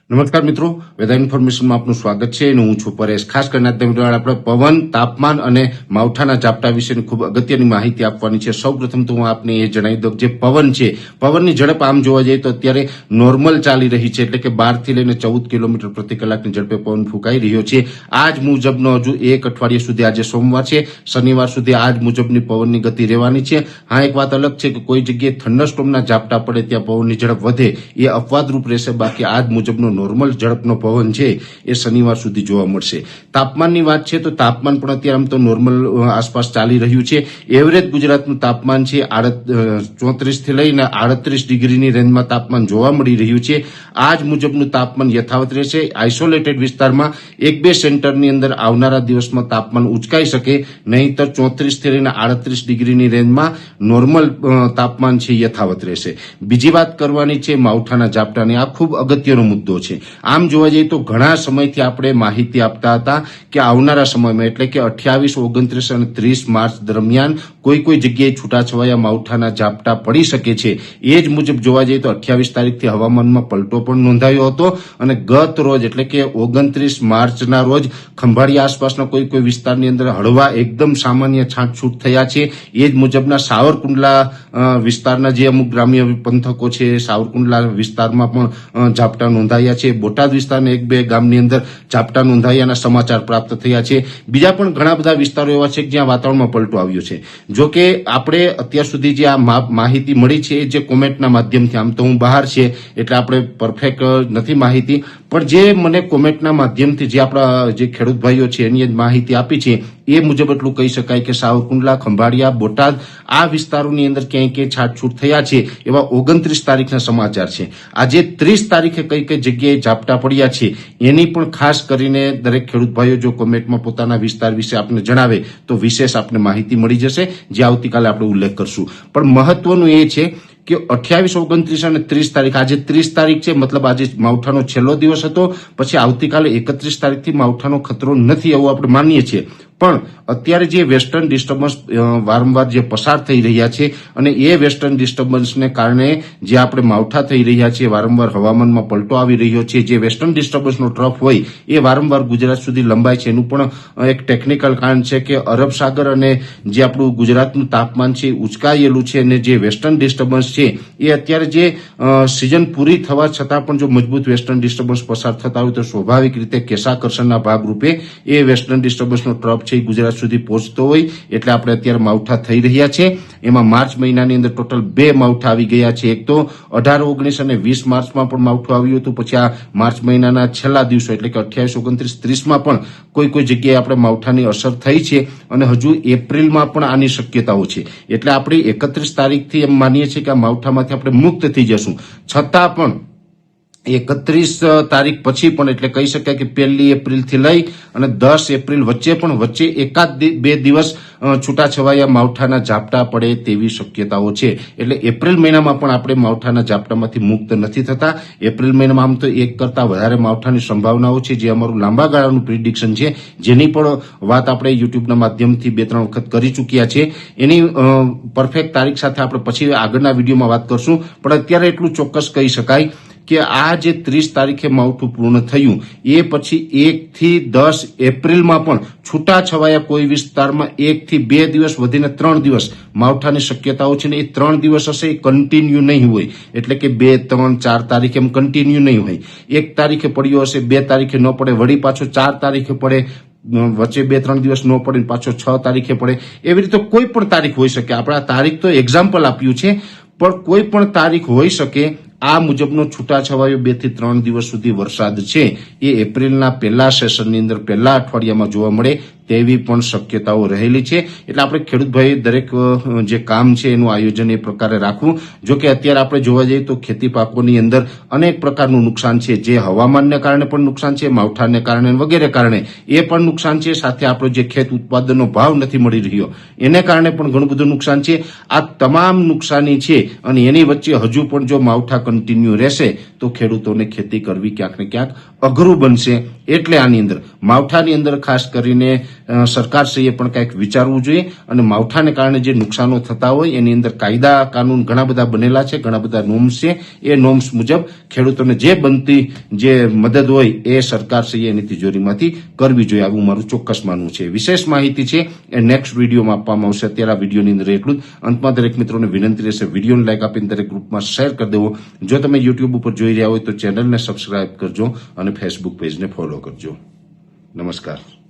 નમસ્કાર મિત્રો, વેધર ઇન્ફોર્મેશનમાં આપનું સ્વાગત છે અને હું છું પરેશ। ખાસ કરીને આપણે પવન, તાપમાન અને માવઠાના ઝાપટા વિશેની ખૂબ અગત્યની માહિતી આપવાની છે। સૌપ્રથમ તો હું આપને એ જણાવી દઉં જે પવન છે, પવનની ઝડપ આમ જોવા જઈએ તો અત્યારે નોર્મલ ચાલી રહી છે, એટલે કે 12 થી લઈને 14 કિલોમીટર પ્રતિ કલાકની ઝડપે પવન ફૂંકાઈ રહ્યો છે। આજ મુજબનો હજુ એક અઠવાડિયા સુધી, આજે સોમવાર છે, શનિવાર સુધી આજ મુજબની પવનની ગતિ રહેવાની છે। હા, એક વાત અલગ છે કે કોઈ જગ્યાએ થંડરસ્ટોર્મના ઝાપટા પડે ત્યાં પવનની ઝડપ વધે, એ અપવાદરૂપ રહેશે। બાકી આજ મુજબનો નોર્મલ ઝડપનો પવન છે એ શનિવાર સુધી જોવા મળશે। તાપમાનની વાત છે તો તાપમાન પણ અત્યારે આમ તો નોર્મલ આસપાસ ચાલી રહ્યું છે। એવરેજ ગુજરાતનું તાપમાન છે 34 થી લઈને 38 ડિગ્રીની રેન્જમાં તાપમાન જોવા મળી રહ્યું છે। આજ મુજબનું તાપમાન યથાવત રહેશે। આઇસોલેટેડ વિસ્તારમાં એક બે સેન્ટરની અંદર આવનારા દિવસમાં તાપમાન ઉચકાઈ શકે, નહીંતર 34 થી લઈને 38 ડિગ્રીની રેન્જમાં નોર્મલ તાપમાન છે યથાવત રહેશે। બીજી વાત કરવાની છે માવઠાના ઝાપટાની। આ ખૂબ અગત્યનો મુદ્દો છે। આમ જોવા જઈએ તો ઘણા સમયથી આપણે માહિતી આપતા હતા કે આવનારા સમયમાં, એટલે કે 28, 29 અને 30 માર્ચ દરમિયાન કોઈ જગ્યાએ છૂટાછવાયા માવઠાના ઝાપટા પડી શકે છે। એ જ મુજબ જોવા જઈએ તો 28 તારીખથી હવામાનમાં પલટો પણ નોંધાયો હતો અને ગત રોજ એટલે કે 29 માર્ચના રોજ ખંભાળિયા આસપાસના કોઈ વિસ્તારની અંદર હળવા એકદમ સામાન્ય છાંટછૂટ થયા છે। એ જ મુજબના સાવરકુંડલા વિસ્તારના જે અમુક ગ્રામ્ય પંથકો છે, સાવરકુંડલા વિસ્તારમાં પણ ઝાપટા નોંધાયા છે। બોટાદ વિસ્તારના એક બે ગામની અંદર ઝાપટા નોંધાયાના સમાચાર પ્રાપ્ત થયા છે। બીજા પણ ઘણા બધા વિસ્તારો એવા છે જ્યાં વાતાવરણમાં પલટો આવ્યો છે। જો કે આપણે અત્યાર સુધી જે આ માહિતી મળી છે જે કોમેન્ટના માધ્યમથી, આમ તો હું બહાર છે એટલે આપણે પરફેક્ટ નથી માહિતી, પણ જે મને કોમેન્ટના માધ્યમથી જે આપણા જે ખેડૂત ભાઈઓ છે એની માહિતી આપી છે એ મુજબ એટલું કહી શકાય કે સાવરકુંડલા, ખંભાળિયા, બોટાદ આ વિસ્તારોની અંદર ક્યાંય છાટછૂટ થયા છે એવા 29 તારીખના સમાચાર છે। આજે 30 તારીખે કઈ જગ્યાએ ઝાપટા પડ્યા છે એની પણ ખાસ કરીને દરેક ખેડૂત ભાઈઓ જો કોમેન્ટમાં પોતાના વિસ્તાર વિશે આપણે જણાવે તો વિશેષ આપણે માહિતી મળી જશે, જે આવતીકાલે આપણે ઉલ્લેખ કરશું। પણ મહત્વનું એ છે કે 28, 29 અને 30 તારીખ, આજે 30 તારીખ છે, મતલબ આજે માવઠાનો છેલ્લો દિવસ હતો। પછી આવતીકાલે 31 તારીખથી માવઠાનો ખતરો નથી એવું આપણે માનીએ છીએ। પણ અત્યારે જે વેસ્ટર્ન ડિસ્ટર્બન્સ વારંવાર જે પસાર થઈ રહ્યા છે અને એ વેસ્ટર્ન ડિસ્ટર્બન્સને કારણે જે આપણે માવઠા થઈ રહ્યા છે, વારંવાર હવામાનમાં પલટો આવી રહ્યો છે, જે વેસ્ટર્ન ડિસ્ટર્બન્સનો ટ્રફ હોય એ વારંવાર ગુજરાત સુધી લંબાય છે। એનું પણ એક ટેકનિકલ કારણ છે કે અરબ સાગર અને જે આપણું ગુજરાતનું તાપમાન છે ઉચકાયેલું છે, અને જે વેસ્ટર્ન ડિસ્ટર્બન્સ છે એ અત્યારે જે સિઝન પૂરી થવા છતાં પણ જો મજબૂત વેસ્ટર્ન ડિસ્ટર્બન્સ પસાર થતા હોય તો સ્વાભાવિક રીતે કેશાકર્ષણના ભાગરૂપે એ વેસ્ટર્ન ડિસ્ટર્બન્સનો ટ્રફ છે ગુજરાત સુધી પહોંચતો હોય, એટલે આપણે અત્યારે માવઠા થઈ રહ્યા છે। એમાં માર્ચ મહિનાની અંદર ટોટલ 2 માવઠા આવી ગયા છે। એક તો 18, 19 અને 20 માર્ચમાં પણ માવઠું આવ્યું હતું। પછી આ માર્ચ મહિનાના છેલ્લા દિવસો એટલે કે 28, 29, 30માં પણ કોઈ જગ્યાએ આપણે માવઠાની અસર થઈ છે અને હજુ એપ્રિલમાં પણ આની શક્યતાઓ છે। એટલે આપણે 31 તારીખથી એમ માનીએ છીએ કે આ માવઠામાંથી આપણે મુક્ત થઈ જશું। છતાં પણ 31 તારીખ પછી પણ, એટલે કહી શકાય કે 1 એપ્રિલથી લઈ અને 10 એપ્રિલ વચ્ચે એકાદ 2 દિવસ છૂટાછવાયા માવઠાના ઝાપટા પડે તેવી શક્યતાઓ છે। એટલે એપ્રિલ મહિનામાં પણ આપણે માવઠાના ઝાપટામાંથી મુક્ત નથી થતા। એપ્રિલ મહિનામાં આમ તો 1 કરતા વધારે માવઠાની સંભાવનાઓ છે, જે અમારું લાંબા ગાળાનું પ્રિડિક્શન છે, જેની પણ વાત આપણે યુટ્યુબના માધ્યમથી 2-3 વખત કરી ચૂક્યા છે। એની પરફેક્ટ તારીખ સાથે આપણે પછી આગળના વિડીયોમાં વાત કરશું। પણ અત્યારે એટલું ચોક્કસ કહી શકાય કે આ જે 30 તારીખે માવઠું પૂર્ણ થયું એ પછી 1 થી 10 એપ્રિલમાં પણ છૂટાછવાયા કોઈ વિસ્તારમાં 1 થી 2 દિવસ વધીને 3 દિવસ માવઠાની શક્યતાઓ છે, ને એ 3 દિવસ હશે એ કન્ટિન્યુ નહીં હોય, એટલે કે 2, 3, 4 તારીખે એમ કન્ટિન્યુ નહીં હોય। 1 તારીખે પડ્યો હશે, 2 તારીખે ન પડે, વળી પાછો 4 તારીખે પડે, વચ્ચે 2-3 દિવસ ન પડે, પાછો 6 તારીખે પડે, એવી રીતે કોઈ પણ તારીખ હોઈ શકે। આપણે આ તારીખ તો એક્ઝામ્પલ આપ્યું છે, પણ કોઈ પણ તારીખ હોઈ શકે। આ મુજબનો છૂટાછવાયો 2 થી 3 દિવસ સુધી વરસાદ છે એ એપ્રિલના પહેલા સેશનની અંદર પહેલા અઠવાડિયામાં જોવા મળે તેવી પણ શક્યતાઓ રહેલી છે। એટલે આપણે ખેડૂત ભાઈ દરેક જે કામ છે એનું આયોજન એ પ્રકારે રાખવું। જો કે અત્યારે આપણે જોવા જઈએ તો ખેતી પાકોની અંદર અનેક પ્રકારનું નુકસાન છે, જે હવામાનને કારણે પણ નુકસાન છે, માવઠાને કારણે વગેરે કારણે એ પણ નુકસાન છે, સાથે આપણો જે ખેત ઉત્પાદનનો ભાવ નથી મળી રહ્યો એને કારણે પણ ઘણું બધું નુકસાન છે। આ તમામ નુકસાની છે અને એની વચ્ચે હજુ પણ જો માવઠા કન્ટિન્યુ રહેશે તો ખેડૂતોને ખેતી કરવી ક્યાંક ને ક્યાંક અઘરું બનશે। એટલે આની અંદર માવઠાની અંદર ખાસ કરીને સરકારશ્રીએ પણ કંઈક વિચારવું જોઈએ અને માવઠાને કારણે જે નુકસાનો થતા હોય એની અંદર કાયદા કાનૂન ઘણા બધા બનેલા છે, ઘણા બધા નોર્મ્સ છે. એ નોર્મ્સ મુજબ ખેડૂતોને જે બનતી જે મદદ હોય એ સરકારશ્રીએ એની તિજોરીમાંથી કરવી જોઈએ, આવું મારું ચોક્કસ માનવું છે. વિશેષ માહિતી છે એ નેક્સ્ટ વિડીયોમાં આપવામાં આવશે. અત્યારે આ વિડીયોની અંદર એટલું જ. અંતમાં દરેક મિત્રોને વિનંતી રહેશે વિડીયોને લાઈક આપીને દરેક ગ્રુપમાં શેર કરી દેવો. જો તમે યુટ્યુબ ઉપર જોઈ રહ્યા હોય તો ચેનલને સબસ્ક્રાઇબ કરજો અને ફેસબુક પેજને ફોલો કરજો. નમસ્કાર.